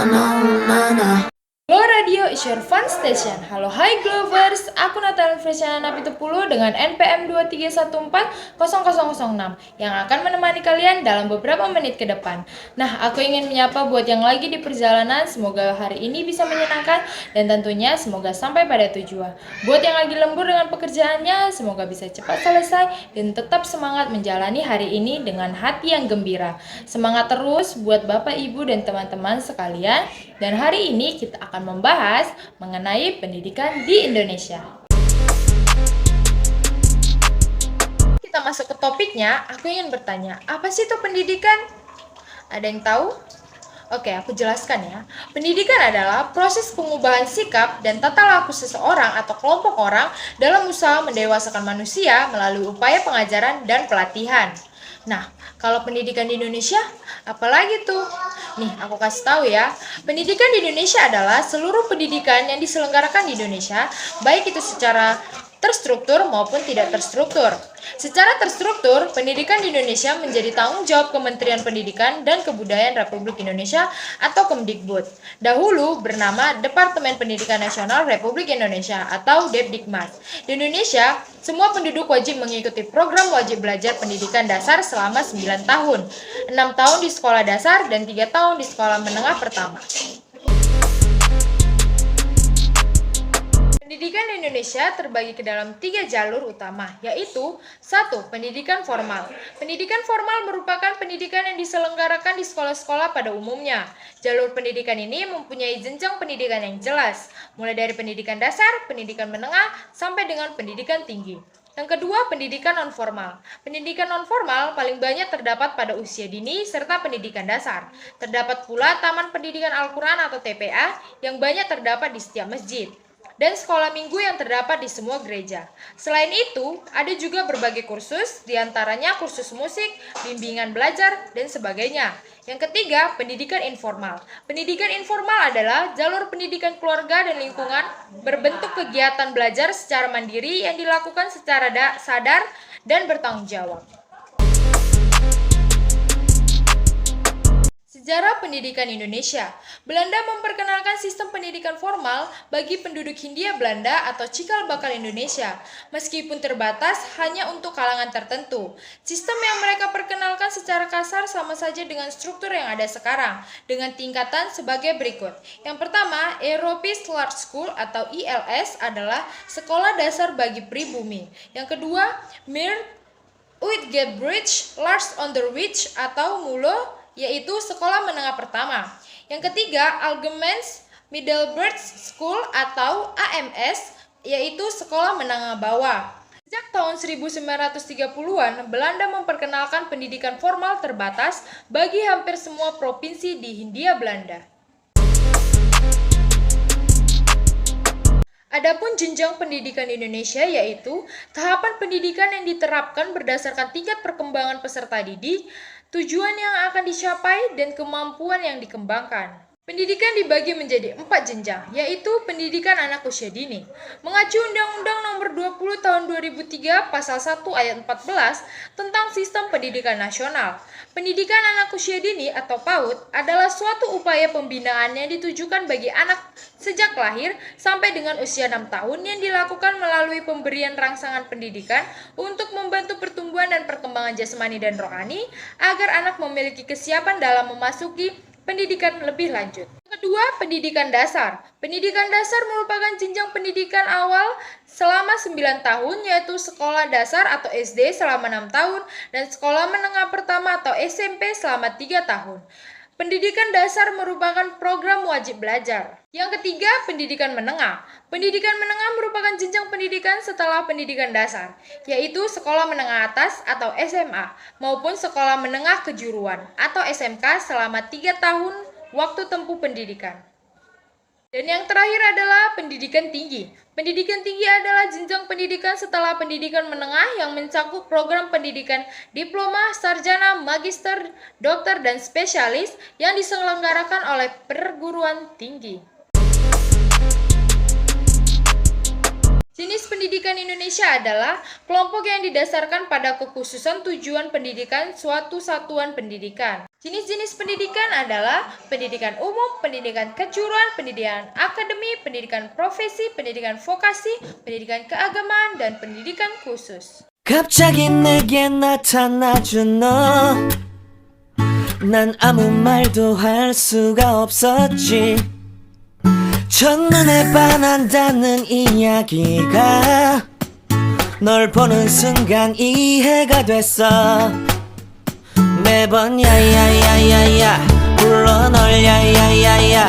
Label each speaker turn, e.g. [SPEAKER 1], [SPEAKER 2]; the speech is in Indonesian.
[SPEAKER 1] Glow Radio is your fun station. Halo hai Glovers, aku Natalia Fresiana Napitupulu dengan NPM 231400006 yang akan menemani kalian dalam beberapa menit ke depan. Nah, aku ingin menyapa buat yang lagi di perjalanan, semoga hari ini bisa menyenangkan dan tentunya semoga sampai pada tujuan. Buat yang lagi lembur dengan pekerjaannya, semoga bisa cepat selesai dan tetap semangat menjalani hari ini dengan hati yang gembira. Semangat terus buat Bapak, Ibu, dan teman-teman sekalian. Dan hari ini kita akan membahas mengenai pendidikan di Indonesia. Kita masuk ke topiknya, aku ingin bertanya, apa sih itu pendidikan? Ada yang tahu? Oke, aku jelaskan ya. Pendidikan adalah proses pengubahan sikap dan tata laku seseorang atau kelompok orang dalam usaha mendewasakan manusia melalui upaya pengajaran dan pelatihan. Nah, kalau pendidikan di Indonesia, apalagi tuh? Nih, aku kasih tahu ya. Pendidikan di Indonesia adalah seluruh pendidikan yang diselenggarakan di Indonesia, baik itu secara terstruktur maupun tidak terstruktur. Secara terstruktur, pendidikan di Indonesia menjadi tanggung jawab Kementerian Pendidikan dan Kebudayaan Republik Indonesia atau Kemdikbud. Dahulu bernama Departemen Pendidikan Nasional Republik Indonesia atau Depdikmas. Di Indonesia, semua penduduk wajib mengikuti program wajib belajar pendidikan dasar selama 9 tahun, 6 tahun di sekolah dasar dan 3 tahun di sekolah menengah pertama. Pendidikan di Indonesia terbagi ke dalam 3 jalur utama, yaitu 1. Pendidikan formal. Pendidikan formal merupakan pendidikan yang diselenggarakan di sekolah-sekolah pada umumnya. Jalur pendidikan ini mempunyai jenjang pendidikan yang jelas, mulai dari pendidikan dasar, pendidikan menengah, sampai dengan pendidikan tinggi. Yang kedua, pendidikan non-formal. Pendidikan non-formal paling banyak terdapat pada usia dini serta pendidikan dasar. Terdapat pula Taman Pendidikan Al-Quran atau TPA yang banyak terdapat di setiap masjid dan sekolah minggu yang terdapat di semua gereja. Selain itu, ada juga berbagai kursus, diantaranya kursus musik, bimbingan belajar, dan sebagainya. Yang ketiga, pendidikan informal. Pendidikan informal adalah jalur pendidikan keluarga dan lingkungan berbentuk kegiatan belajar secara mandiri yang dilakukan secara sadar dan bertanggung jawab. Sejarah pendidikan Indonesia. Belanda memperkenalkan sistem pendidikan formal bagi penduduk Hindia Belanda atau cikal bakal Indonesia, meskipun terbatas hanya untuk kalangan tertentu. Sistem yang mereka perkenalkan secara kasar sama saja dengan struktur yang ada sekarang, dengan tingkatan sebagai berikut. Yang pertama, Europese Large School atau ILS adalah sekolah dasar bagi pribumi. Yang kedua, Mere Uitgebreid Large Onderwijs atau MULO, yaitu sekolah menengah pertama. Yang ketiga, Algemens Middelbare School atau AMS, yaitu sekolah menengah bawah. Sejak tahun 1930-an, Belanda memperkenalkan pendidikan formal terbatas bagi hampir semua provinsi di Hindia Belanda. Adapun jenjang pendidikan di Indonesia yaitu tahapan pendidikan yang diterapkan berdasarkan tingkat perkembangan peserta didik, tujuan yang akan dicapai, dan kemampuan yang dikembangkan. Pendidikan dibagi menjadi 4 jenjang, yaitu pendidikan anak usia dini. Mengacu Undang-Undang Nomor 20 Tahun 2003 Pasal 1 Ayat 14 tentang Sistem Pendidikan Nasional. Pendidikan anak usia dini atau PAUD adalah suatu upaya pembinaan yang ditujukan bagi anak sejak lahir sampai dengan usia 6 tahun yang dilakukan melalui pemberian rangsangan pendidikan untuk membantu pertumbuhan dan perkembangan jasmani dan rohani agar anak memiliki kesiapan dalam memasuki pendidikan lebih lanjut. Kedua, pendidikan dasar. Pendidikan dasar merupakan jenjang pendidikan awal selama 9 tahun, yaitu sekolah dasar atau SD selama 6 tahun dan sekolah menengah pertama atau SMP selama 3 tahun. Pendidikan dasar merupakan program wajib belajar. Yang ketiga, pendidikan menengah. Pendidikan menengah merupakan jenjang pendidikan setelah pendidikan dasar, yaitu sekolah menengah atas atau SMA, maupun sekolah menengah kejuruan atau SMK selama 3 tahun waktu tempuh pendidikan. Dan yang terakhir adalah pendidikan tinggi. Pendidikan tinggi adalah jenjang pendidikan setelah pendidikan menengah yang mencakup program pendidikan diploma, sarjana, magister, dokter, dan spesialis yang diselenggarakan oleh perguruan tinggi. Jenis pendidikan Indonesia adalah kelompok yang didasarkan pada kekhususan tujuan pendidikan suatu satuan pendidikan. Jenis-jenis pendidikan adalah pendidikan umum, pendidikan kejuruan, pendidikan akademi, pendidikan profesi, pendidikan vokasi, pendidikan keagamaan, dan pendidikan khusus.
[SPEAKER 2] 갑자기 내게 나타나준 너, 난 아무 말도 할 수가 없었지. 첫눈에 반한다는 이야기가 널 보는 순간 이해가 됐어. 매번 야야야야야 불러 널 야야야야